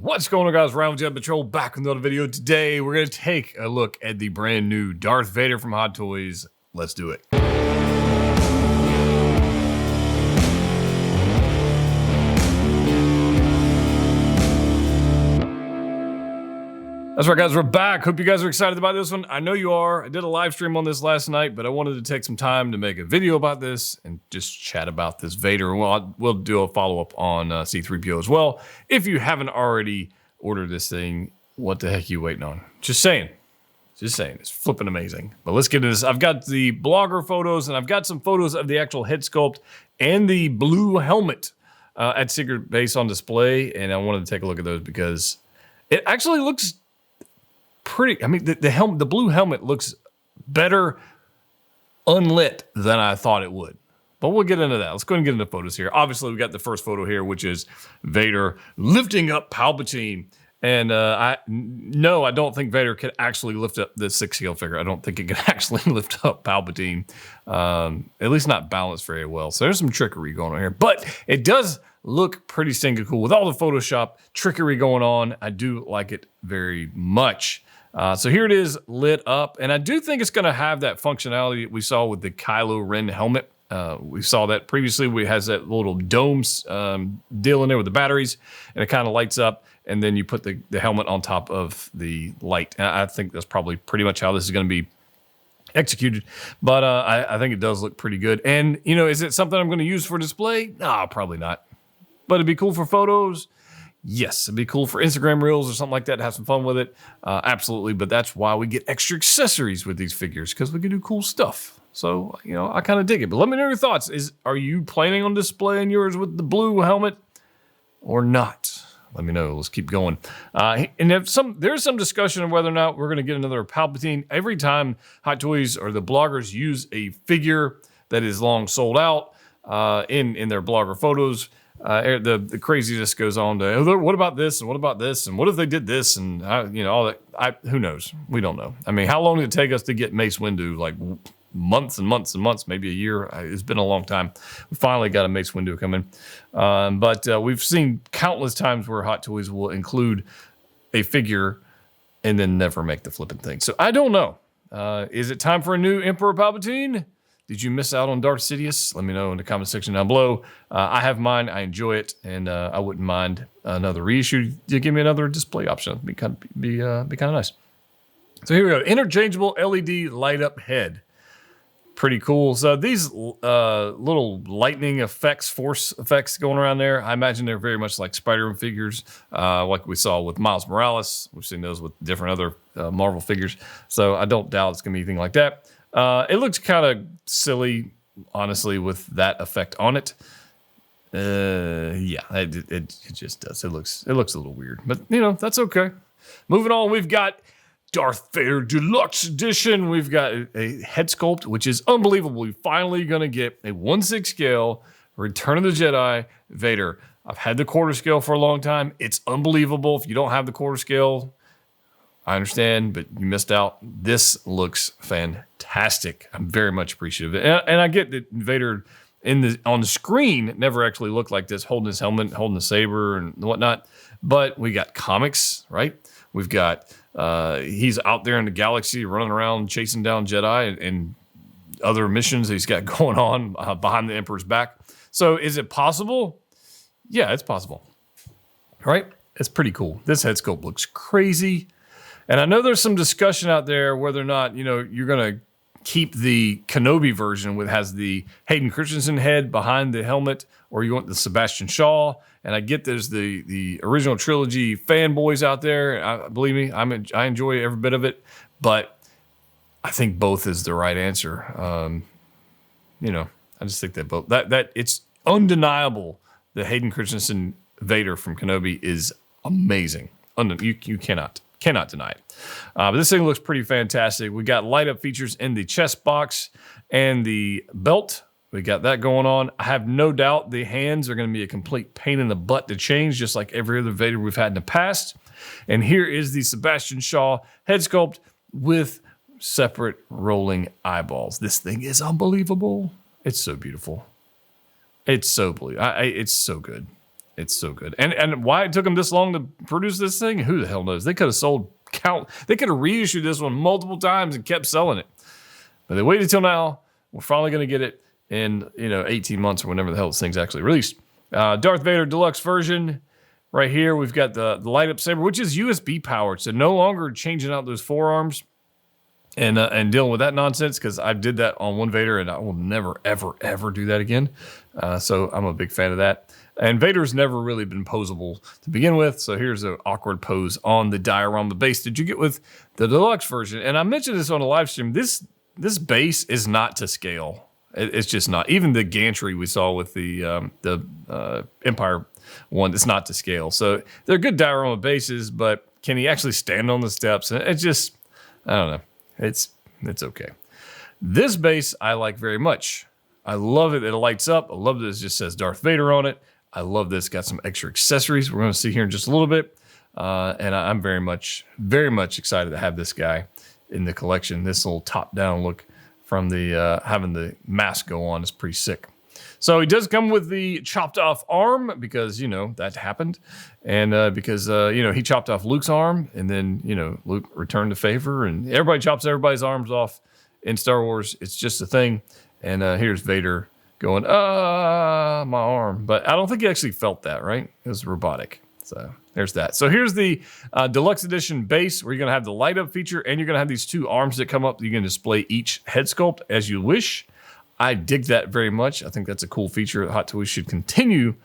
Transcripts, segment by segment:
What's going on, guys? Ryan with Jedha Patrol back with another video. Today, we're going to take a look at the brand new Darth Vader from Hot Toys. Let's do it. That's right, guys. We're back. Hope you guys are excited about this one. I know you are. I did a live stream on this last night, but I wanted to take some time to make a video about this and just chat about this Vader. We'll do a follow-up on C-3PO as well. If you haven't already ordered this thing, what the heck are you waiting on? Just saying. Just saying. It's flipping amazing. But let's get into this. I've got the blogger photos, and I've got some photos of the actual head sculpt and the blue helmet at Secret Base on display, and I wanted to take a look at those because it actually looks pretty. I mean, the blue helmet looks better unlit than I thought it would. But we'll get into that. Let's go ahead and get into photos here. Obviously, we got the first photo here, which is Vader lifting up Palpatine. And I don't think Vader could actually lift up this 6-scale figure. I don't think it could actually lift up Palpatine. At least not balanced very well. So there's some trickery going on here. But it does look pretty stinking cool. With all the Photoshop trickery going on, I do like it very much. So here it is lit up, and I do think it's going to have that functionality that we saw with the Kylo Ren helmet. We saw that previously. We has that little dome deal in there with the batteries, and it kind of lights up, and then you put the helmet on top of the light. And I think that's probably pretty much how this is going to be executed, but I think it does look pretty good. And, you know, is it something I'm going to use for display? No, probably not. But it'd be cool for photos. Yes, it'd be cool for Instagram Reels or something like that to have some fun with it. Absolutely, but that's why we get extra accessories with these figures, because we can do cool stuff. So, you know, I kind of dig it. But let me know your thoughts. Are you planning on displaying yours with the blue helmet or not? Let me know. Let's keep going. And there's some discussion of whether or not we're going to get another Palpatine. Every time Hot Toys or the bloggers use a figure that is long sold out in their blogger photos, the craziness goes on to, oh, what about this and what about this and what if they did this and you know, all that. Who knows? We don't know. I mean, how long did it take us to get Mace Windu? Like months and months and months, maybe a year. It's been a long time. We finally got a Mace Windu coming, but we've seen countless times where Hot Toys will include a figure and then never make the flipping thing. So I don't know. Is it time for a new Emperor Palpatine? Did you miss out on Darth Sidious? Let me know in the comment section down below. I have mine. I enjoy it, and I wouldn't mind another reissue. You give me another display option. It'd be kind of nice. So here we go. Interchangeable LED light up head. Pretty cool. So these little lightning effects, force effects going around there, I imagine they're very much like Spider-Man figures, like we saw with Miles Morales. We've seen those with different other Marvel figures. So I don't doubt it's going to be anything like that. It looks kind of silly, honestly, with that effect on it. Yeah, it just does. It looks a little weird, but you know, that's okay. Moving on, we've got Darth Vader Deluxe Edition. We've got a head sculpt, which is unbelievable. We're finally going to get a 1/6 scale Return of the Jedi Vader. I've had the quarter scale for a long time. It's unbelievable. If you don't have the quarter scale, I understand, but you missed out. This looks fantastic. I'm very much appreciative of it. And I get that Vader on the screen never actually looked like this, holding his helmet, holding the saber and whatnot. But we got comics, right? We've got, he's out there in the galaxy running around chasing down Jedi and other missions that he's got going on behind the Emperor's back. So is it possible? Yeah, it's possible, right? It's pretty cool. This head sculpt looks crazy. And I know there's some discussion out there whether or not, you know, you're going to keep the Kenobi version has the Hayden Christensen head behind the helmet, or you want the Sebastian Shaw. And I get there's the original trilogy fanboys out there. Believe me, I enjoy every bit of it, but I think both is the right answer. You know, I just think that both that it's undeniable that Hayden Christensen Vader from Kenobi is amazing. You cannot deny it. But this thing looks pretty fantastic. We got light up features in the chest box and the belt. We got that going on. I have no doubt the hands are going to be a complete pain in the butt to change, just like every other Vader we've had in the past. And here is the Sebastian Shaw head sculpt with separate rolling eyeballs. This thing is unbelievable. It's so beautiful. It's so blue. It's so good. It's so good. And why it took them this long to produce this thing, who the hell knows? They could have sold they could have reissued this one multiple times and kept selling it. But they waited till now. We're finally going to get it in 18 months or whenever the hell this thing's actually released. Darth Vader Deluxe version. Right here, we've got the light up saber, which is USB powered. So no longer changing out those forearms and dealing with that nonsense, because I did that on one Vader and I will never, ever, ever do that again. So I'm a big fan of that. And Vader's never really been posable to begin with. So here's an awkward pose on the diorama base that you get with the deluxe version. And I mentioned this on a live stream. This base is not to scale. It's just not. Even the gantry we saw with the Empire one, it's not to scale. So they're good diorama bases, but can he actually stand on the steps? And it's just, I don't know. It's okay. This base I like very much. I love it. It lights up. I love that it just says Darth Vader on it. I love this. Got some extra accessories we're going to see here in just a little bit. And I'm very much excited to have this guy in the collection. This little top-down look from the having the mask go on is pretty sick. So he does come with the chopped off arm because, that happened. And because, he chopped off Luke's arm and then, Luke returned the favor and everybody chops everybody's arms off in Star Wars. It's just a thing. And here's Vader going, my arm. But I don't think he actually felt that, right? It was robotic. So there's that. So here's the deluxe edition base where you're going to have the light up feature and you're going to have these two arms that come up. You can display each head sculpt as you wish. I dig that very much. I think that's a cool feature that Hot Toys should continue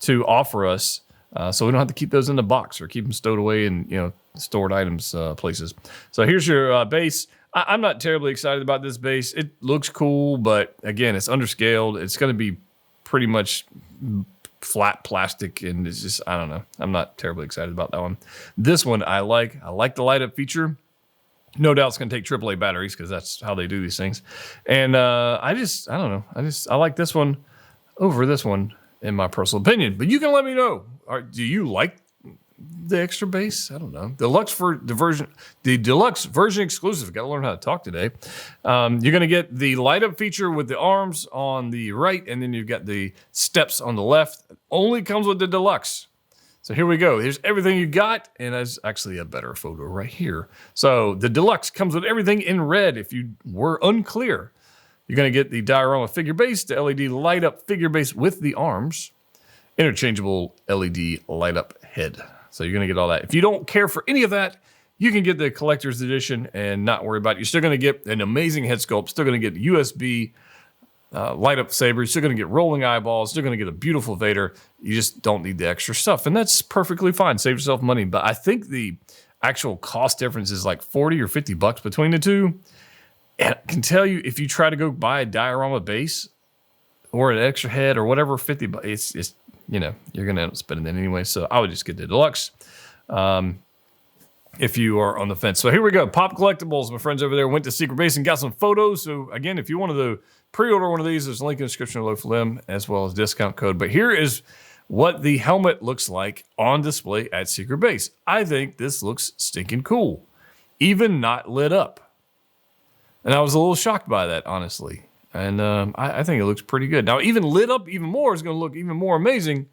to offer us, so we don't have to keep those in the box or keep them stowed away in stored items places. So here's your base. I'm not terribly excited about this base. It looks cool, but again, it's underscaled. It's going to be pretty much flat plastic, and it's just, I don't know. I'm not terribly excited about that one. This one I like. I like the light up feature. No doubt it's going to take AAA batteries because that's how they do these things. And I don't know. I like this one over this one in my personal opinion. But you can let me know. Do you like the extra base? I don't know. The deluxe version exclusive. Got to learn how to talk today. You're going to get the light up feature with the arms on the right, and then you've got the steps on the left. Only comes with the deluxe. So here we go. Here's everything you got, and there's actually a better photo right here. So the deluxe comes with everything in red. If you were unclear, you're going to get the diorama figure base, the LED light up figure base with the arms, interchangeable LED light up head. So you're going to get all that. If you don't care for any of that, you can get the collector's edition and not worry about it. You're still going to get an amazing head sculpt, still going to get USB light up saber. You're still going to get rolling eyeballs. Still going to get a beautiful Vader. You just don't need the extra stuff, and that's perfectly fine. Save yourself money. But I think the actual cost difference is like $40 or $50 between the two. And I can tell you, if you try to go buy a diorama base or an extra head or whatever, $50, it's you're going to end up spending it anyway. So I would just get the deluxe. If you are on the fence. So here we go. Pop Collectibles, my friends over there, went to Secret Base and got some photos. So again, if you wanted to pre-order one of these, there's a link in the description below for them, as well as discount code. But here is what the helmet looks like on display at Secret Base. I think this looks stinking cool, even not lit up. And I was a little shocked by that, honestly. And I think it looks pretty good. Now, even lit up even more is going to look even more amazing.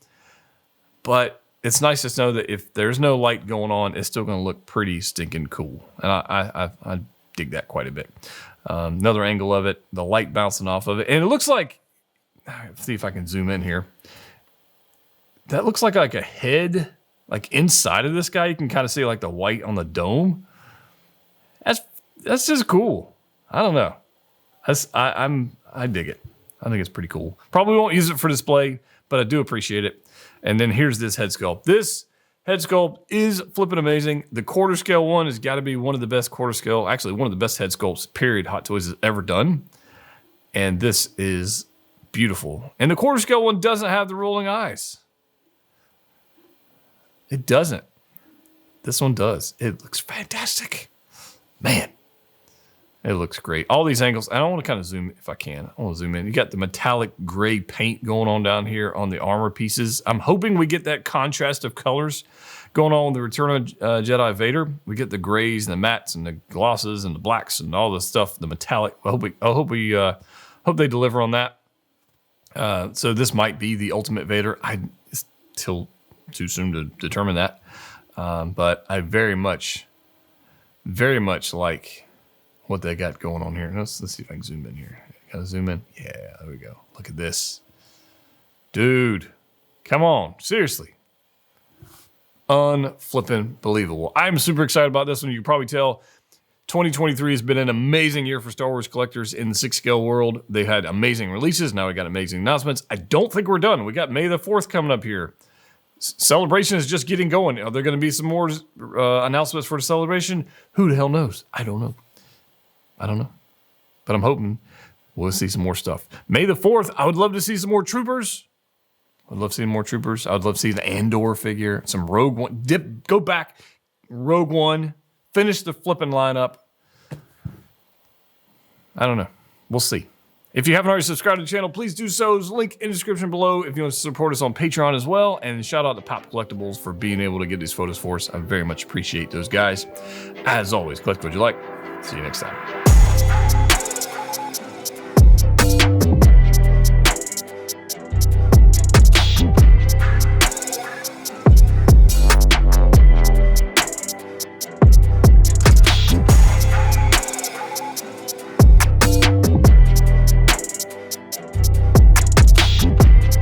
But it's nice to know that if there's no light going on, it's still going to look pretty stinking cool. And I dig that quite a bit. Another angle of it, the light bouncing off of it. And it looks like, let's see if I can zoom in here. That looks like a head, like inside of this guy. You can kind of see like the white on the dome. That's just cool. I don't know. I dig it. I think it's pretty cool. Probably won't use it for display, but I do appreciate it. And then here's this head sculpt. This head sculpt is flipping amazing. The quarter scale one has got to be one of the best quarter scale, actually one of the best head sculpts, period, Hot Toys has ever done. And this is beautiful. And the quarter scale one doesn't have the rolling eyes. It doesn't. This one does. It looks fantastic. Man, it looks great. All these angles, I want to kind of zoom if I can. I want to zoom in. You got the metallic gray paint going on down here on the armor pieces. I'm hoping we get that contrast of colors going on with the Return of Jedi Vader. We get the grays and the mattes and the glosses and the blacks and all the stuff, the metallic. I hope they deliver on that. So this might be the ultimate Vader. It's till too soon to determine that. But I very much like what they got going on here. Let's see if I can zoom in here. Gotta zoom in. Yeah, there we go. Look at this. Dude, come on. Seriously. Unflippin' believable. I'm super excited about this one. You can probably tell 2023 has been an amazing year for Star Wars collectors in the 6-scale world. They had amazing releases. Now we got amazing announcements. I don't think we're done. We got May the 4th coming up here. Celebration is just getting going. Are there going to be some more announcements for the celebration? Who the hell knows? I don't know. But I'm hoping we'll see some more stuff. May the 4th, I would love to see some more troopers. I'd love seeing more troopers. I would love to see the Andor figure, some Rogue One. Go back, Rogue One. Finish the flipping lineup. I don't know. We'll see. If you haven't already subscribed to the channel, please do so. There's a link in the description below if you want to support us on Patreon as well. And shout out to Pop Collectibles for being able to get these photos for us. I very much appreciate those guys. As always, collect what you like. See you next time.